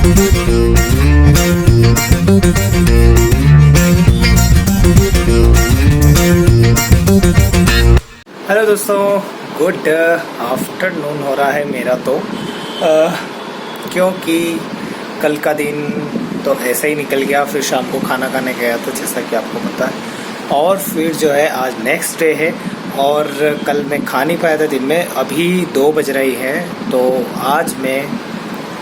Hello दोस्तों, good afternoon हो रहा है मेरा तो क्योंकि कल का दिन तो ऐसे ही निकल गया। फिर शाम को खाना खाने गया तो जैसा कि आपको पता है, और फिर जो है आज नेक्स्ट डे है और कल मैं खा नहीं पाया था दिन में। अभी 2 बज रही है तो आज मैं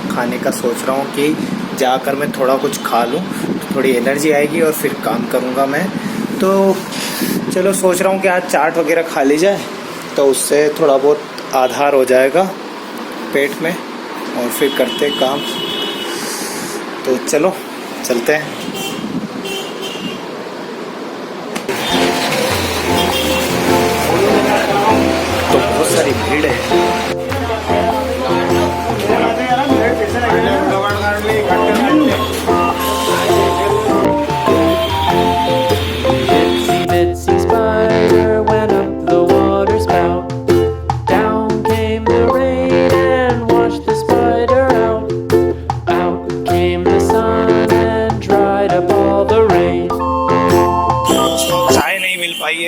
खाने का सोच रहा हूँ कि जाकर मैं थोड़ा कुछ खा लूँ तो थोड़ी एनर्जी आएगी और फिर काम करूँगा मैं। तो चलो सोच रहा हूँ कि आज चाट वगैरह खा ली जाए तो उससे थोड़ा बहुत आधार हो जाएगा पेट में और फिर करते काम। तो चलो चलते हैं। तो बहुत सारी भीड़ है।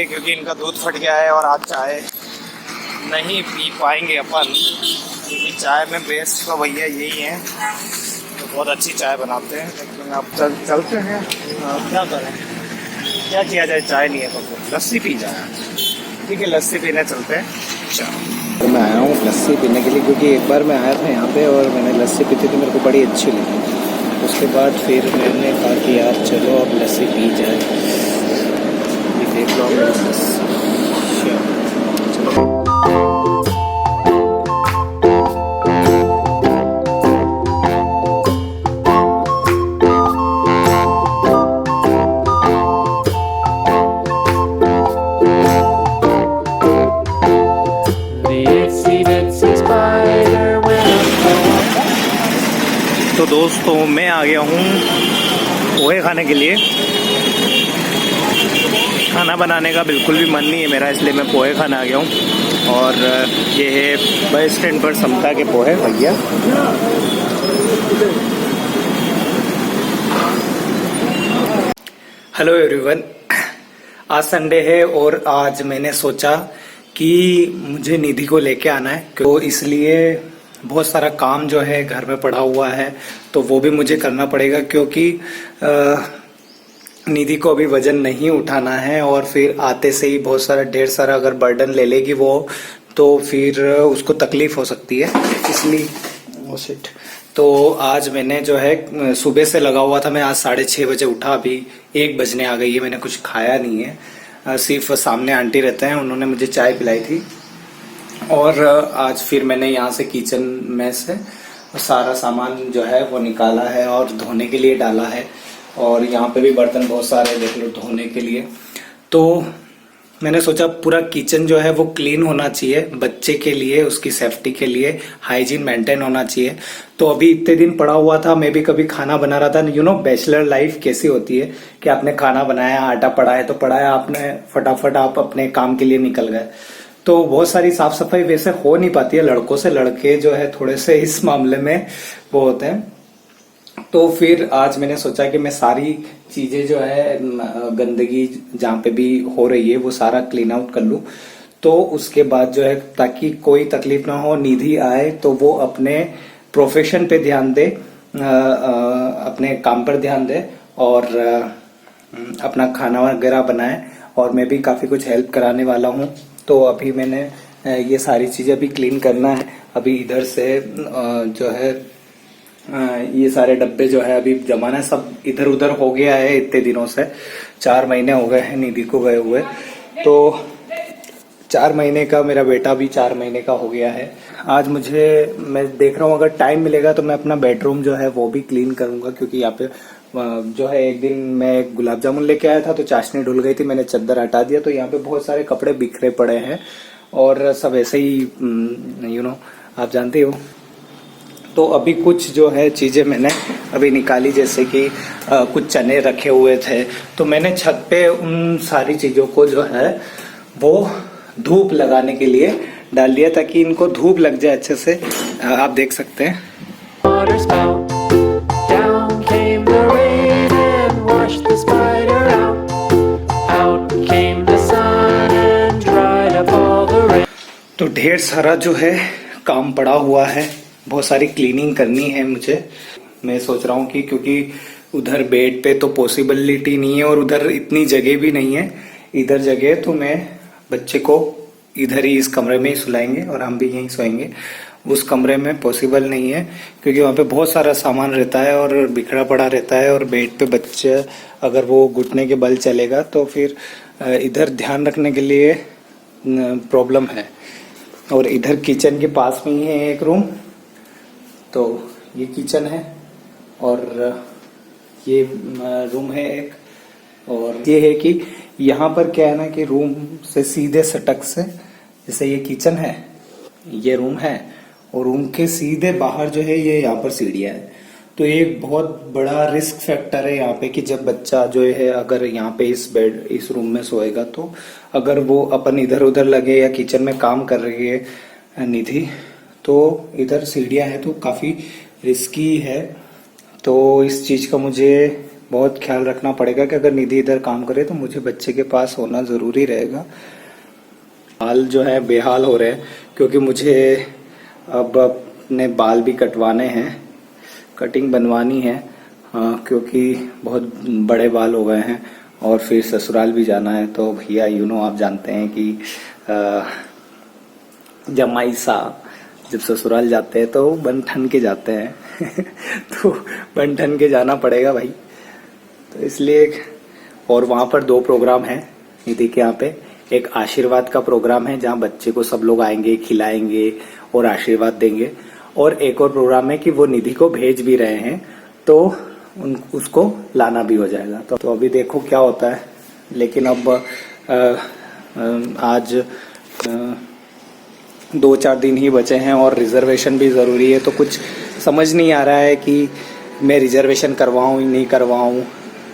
क्योंकि इनका दूध फट गया है और आज चाय नहीं पी पाएंगे अपन, क्योंकि चाय में बेस्ट तो भैया यही है। तो बहुत अच्छी चाय बनाते हैं, लेकिन अब चलते हैं। क्या करें, क्या किया जाए, चाय नहीं है तो लस्सी पी जाए। ठीक है, लस्सी पीने चलते हैं। चलो, तो मैं आया हूँ लस्सी पीने के लिए, क्योंकि एक बार मैं आया था यहाँ पे और मैंने लस्सी पी थी तो मेरे को बड़ी अच्छी लगी। उसके बाद फिर मैंने कहा कि यार चलो अब लस्सी पी जाए। देख लो तो दोस्तों मैं आ गया हूँ पोहे खाने के लिए। खाना बनाने का बिल्कुल भी मन नहीं है मेरा, इसलिए मैं पोहे खाने आ गया हूँ। और ये है बस स्टैंड पर समता के पोहे भैया। हेलो एवरीवन, आज संडे है और आज मैंने सोचा कि मुझे निधि को लेके आना है, तो इसलिए बहुत सारा काम जो है घर में पड़ा हुआ है तो वो भी मुझे करना पड़ेगा, क्योंकि निधि को अभी वजन नहीं उठाना है और फिर आते से ही बहुत सारा ढेर सारा अगर बर्डन ले लेगी वो तो फिर उसको तकलीफ हो सकती है। इसलिए तो आज मैंने जो है सुबह से लगा हुआ था। मैं आज 6:30 बजे उठा, अभी 1 बजने आ गई है। मैंने कुछ खाया नहीं है, सिर्फ सामने आंटी रहते हैं, उन्होंने मुझे चाय पिलाई थी। और आज फिर मैंने यहाँ से किचन में से सारा सामान जो है वो निकाला है और धोने के लिए डाला है। और यहाँ पे भी बर्तन बहुत सारे देख लो धोने के लिए। तो मैंने सोचा पूरा किचन जो है वो क्लीन होना चाहिए, बच्चे के लिए, उसकी सेफ्टी के लिए हाइजीन मेंटेन होना चाहिए। तो अभी इतने दिन पड़ा हुआ था, मैं भी कभी खाना बना रहा था। यू नो बैचलर लाइफ कैसी होती है कि आपने खाना बनाया, आटा पड़ा है तो पड़ाया, आपने फटाफट आप अपने काम के लिए निकल गए। तो बहुत सारी साफ सफाई वैसे हो नहीं पाती है लड़कों से। लड़के जो है थोड़े से इस मामले में वो होते हैं। तो फिर आज मैंने सोचा कि मैं सारी चीजें जो है गंदगी जहाँ पे भी हो रही है वो सारा क्लीन आउट कर लूं। तो उसके बाद जो है ताकि कोई तकलीफ ना हो, निधि आए तो वो अपने प्रोफेशन पे ध्यान दे, अपने काम पर ध्यान दे और अपना खाना वगैरह बनाए। और मैं भी काफी कुछ हेल्प कराने वाला हूँ। तो अभी मैंने ये सारी चीजें अभी क्लीन करना है। अभी इधर से जो है ये सारे डब्बे जो है अभी जमाना सब इधर उधर हो गया है इतने दिनों से। 4 महीने हो गए हैं निधि को गए हुए, तो 4 महीने का मेरा बेटा भी 4 महीने का हो गया है। आज मैं देख रहा हूँ अगर टाइम मिलेगा तो मैं अपना बेडरूम जो है वो भी क्लीन करूंगा, क्योंकि यहाँ पे जो है एक दिन मैं गुलाब जामुन लेके आया था तो चाशनी ढुल गई थी, मैंने चद्दर हटा दिया। तो यहाँ पे बहुत सारे कपड़े बिखरे पड़े हैं और सब ऐसे ही आप जानते हो। तो अभी कुछ जो है चीजें मैंने अभी निकाली, जैसे कि कुछ चने रखे हुए थे तो मैंने छत पे उन सारी चीजों को जो है वो धूप लगाने के लिए डाल दिया, ताकि इनको धूप लग जाए अच्छे से। आप देख सकते हैं। ढेर सारा जो है काम पड़ा हुआ है, बहुत सारी क्लीनिंग करनी है मुझे। मैं सोच रहा हूँ कि क्योंकि उधर बेड पे तो पॉसिबिलिटी नहीं है और उधर इतनी जगह भी नहीं है, इधर जगह है, तो मैं बच्चे को इधर ही इस कमरे में ही सुलाएंगे और हम भी यहीं सोएंगे। उस कमरे में पॉसिबल नहीं है क्योंकि वहाँ पे बहुत सारा सामान रहता है और बिखरा पड़ा रहता है, और बेड पे बच्चे अगर वो घुटने के बल चलेगा तो फिर इधर ध्यान रखने के लिए प्रॉब्लम है। और इधर किचन के पास में ही है एक रूम, तो ये किचन है और ये रूम है एक। और ये है कि यहाँ पर क्या है ना कि रूम से सीधे सटक से, जैसे ये किचन है, ये रूम है, और रूम के सीधे बाहर जो है ये यहाँ पर सीढ़ियाँ है। तो ये एक बहुत बड़ा रिस्क फैक्टर है यहाँ पे कि जब बच्चा जो है अगर यहाँ पे इस रूम में सोएगा तो अगर वो अपन इधर उधर लगे या किचन में काम कर रही है निधि, तो इधर सीढ़ियाँ है तो काफी रिस्की है। तो इस चीज का मुझे बहुत ख्याल रखना पड़ेगा कि अगर निधि इधर काम करे तो मुझे बच्चे के पास होना जरूरी रहेगा। बाल जो है बेहाल हो रहे हैं क्योंकि मुझे अब अपने बाल भी कटवाने हैं, कटिंग बनवानी है, क्योंकि बहुत बड़े बाल हो गए हैं और फिर ससुराल भी जाना है। तो भैया आप जानते हैं कि जमाई साहब जब ससुराल जाते हैं तो बन ठन के जाते हैं तो बन ठन के जाना पड़ेगा भाई। तो इसलिए, और वहां पर 2 प्रोग्राम है निधि के यहाँ पे। एक आशीर्वाद का प्रोग्राम है जहाँ बच्चे को सब लोग आएंगे, खिलाएंगे और आशीर्वाद देंगे, और एक और प्रोग्राम है कि वो निधि को भेज भी रहे हैं तो उसको लाना भी हो जाएगा। तो अभी देखो क्या होता है। लेकिन अब आज 2-4 दिन ही बचे हैं और रिजर्वेशन भी जरूरी है, तो कुछ समझ नहीं आ रहा है कि मैं रिजर्वेशन करवाऊं नहीं करवाऊं।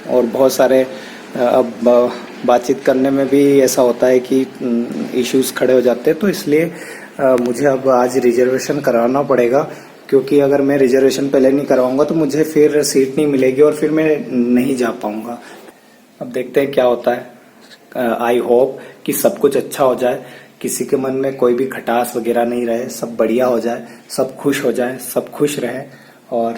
और बहुत सारे अब बातचीत करने में भी ऐसा होता है कि इश्यूज खड़े हो जाते हैं। तो इसलिए मुझे अब आज रिजर्वेशन कराना पड़ेगा, क्योंकि अगर मैं रिजर्वेशन पहले नहीं करवाऊंगा तो मुझे फिर सीट नहीं मिलेगी और फिर मैं नहीं जा पाऊंगा। अब देखते हैं क्या होता है। आई होप कि सब कुछ अच्छा हो जाए, किसी के मन में कोई भी खटास वगैरह नहीं रहे, सब बढ़िया हो जाए, सब खुश हो जाए, सब खुश रहे और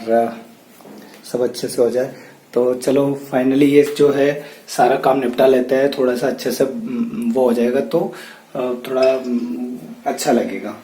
सब अच्छे से हो जाए। तो चलो फाइनली ये जो है सारा काम निपटा लेते हैं, थोड़ा सा अच्छे से वो हो जाएगा तो थोड़ा अच्छा लगेगा।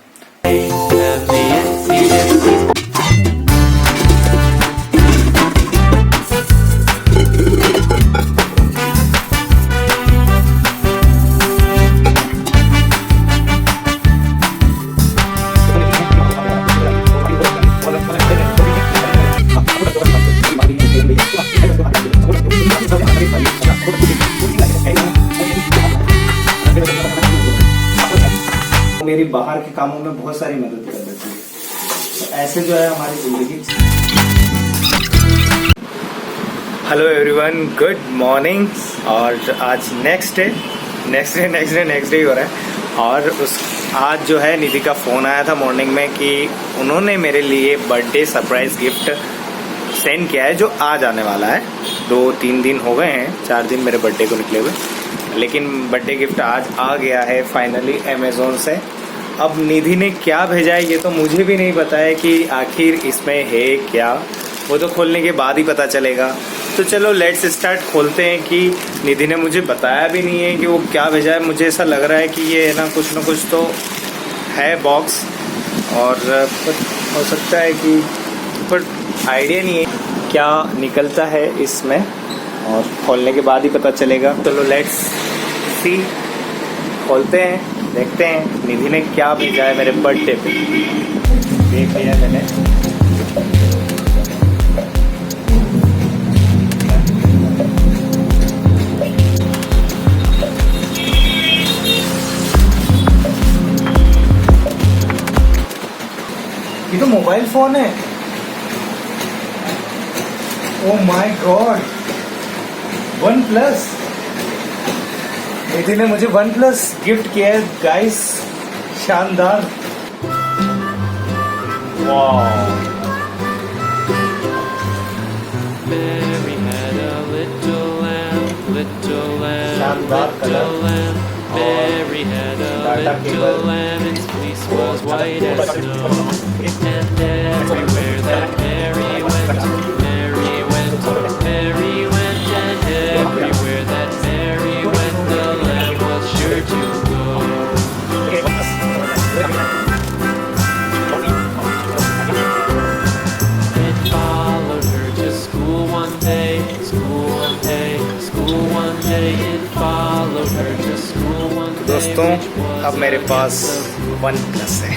मेरी बाहर के कामों में बहुत सारी मदद कर देती है। तो ऐसे जो है हमारी जिंदगी। Hello everyone, good morning. और आज नेक्स्ट डे ही हो रहा है। और आज जो है निधि का फोन आया था मॉर्निंग में कि उन्होंने मेरे लिए बर्थडे सरप्राइज गिफ्ट सेंड किया है, जो आज आने वाला है। 2-3 दिन हो गए हैं, 4 दिन मेरे बर्थडे को निकले हुए, लेकिन बर्थडे गिफ्ट आज आ गया है फाइनली अमेजोन से। अब निधि ने क्या भेजा है ये तो मुझे भी नहीं पता है कि आखिर इसमें है क्या, वो तो खोलने के बाद ही पता चलेगा। तो चलो लेट्स स्टार्ट, खोलते हैं कि निधि ने मुझे बताया भी नहीं है कि वो क्या भेजा है। मुझे ऐसा लग रहा है कि ये है ना कुछ तो है बॉक्स, और हो सकता है कि, पर आइडिया नहीं है क्या निकलता है इसमें, और खोलने के बाद ही पता चलेगा। चलो लेट्स सी, खोलते हैं, देखते हैं निधि ने क्या भेजा है मेरे बर्थडे पे। देख लिया मैंने, ये तो मोबाइल फोन है। Oh my God, OnePlus। निधि ने मुझे OnePlus गिफ्ट किया है गाइस, शानदार। वाह, शानदार कलर और data cable was white as snow. And everywhere that Mary went, Mary went, Mary went, and everywhere that Mary went, the lamb was sure to go. It followed her to school one day, school one day, school one day. It followed her to school one day. दोस्तों अब मेरे पास OnePlus है,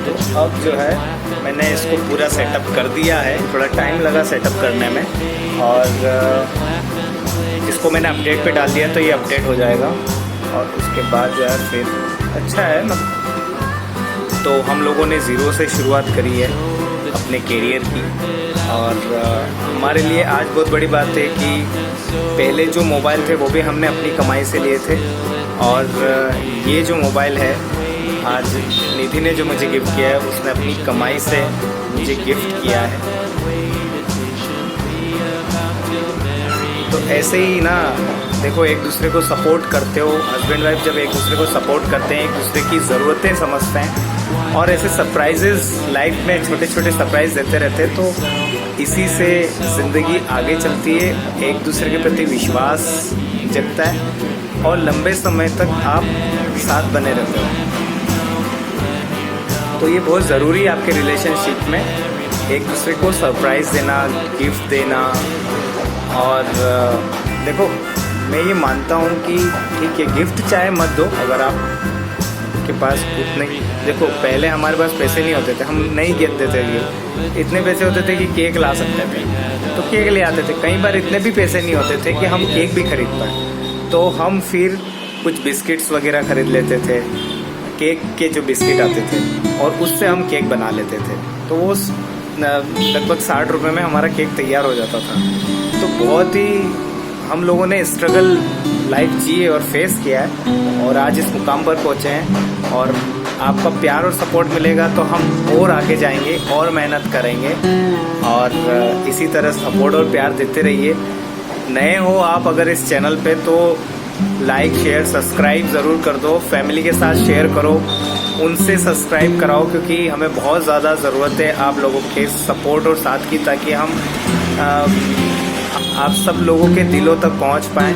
तो अब जो है मैंने इसको पूरा सेटअप कर दिया है। थोड़ा टाइम लगा सेटअप करने में, और इसको मैंने अपडेट पे डाल दिया तो ये अपडेट हो जाएगा, और उसके बाद जो है फिर अच्छा है ना। तो हम लोगों ने ज़ीरो से शुरुआत करी है अपने कैरियर की, और हमारे लिए आज बहुत बड़ी बात है कि पहले जो मोबाइल थे वो भी हमने अपनी कमाई से लिए थे, और ये जो मोबाइल है आज निधि ने जो मुझे गिफ्ट किया है उसने अपनी कमाई से मुझे गिफ्ट किया है। तो ऐसे ही ना देखो, एक दूसरे को सपोर्ट करते हो, हस्बैंड वाइफ जब एक दूसरे को सपोर्ट करते हैं, एक दूसरे की ज़रूरतें समझते हैं, और ऐसे सरप्राइजेस लाइफ में छोटे छोटे सरप्राइज देते रहते हैं, तो इसी से ज़िंदगी आगे चलती है, एक दूसरे के प्रति विश्वास जगता है, और लंबे समय तक आप साथ बने रहते हो। तो ये बहुत ज़रूरी है आपके रिलेशनशिप में, एक दूसरे को सरप्राइज़ देना, गिफ्ट देना। और देखो मैं ये मानता हूँ कि ठीक है, गिफ्ट चाहे मत दो अगर आप के पास उतने, देखो पहले हमारे पास पैसे नहीं होते थे, हम नहीं गिफ्ट देते थे, इतने पैसे होते थे कि केक ला सकते थे तो केक ले आते थे। कई बार इतने भी पैसे नहीं होते थे कि हम केक भी खरीद पाए, तो हम फिर कुछ बिस्किट्स वगैरह खरीद लेते थे, केक के जो बिस्किट आते थे, और उससे हम केक बना लेते थे। तो वो लगभग 60 रुपये में हमारा केक तैयार हो जाता था। तो बहुत ही हम लोगों ने स्ट्रगल लाइफ जी है और फेस किया है, और आज इस मुकाम पर पहुँचे हैं। और आपका प्यार और सपोर्ट मिलेगा तो हम और आगे जाएंगे और मेहनत करेंगे, और इसी तरह सपोर्ट और प्यार देते रहिए। नए हो आप अगर इस चैनल पे तो लाइक शेयर सब्सक्राइब ज़रूर कर दो, फैमिली के साथ शेयर करो, उनसे सब्सक्राइब कराओ, क्योंकि हमें बहुत ज़्यादा ज़रूरत है आप लोगों के सपोर्ट और साथ की, ताकि हम आप सब लोगों के दिलों तक पहुंच पाएं।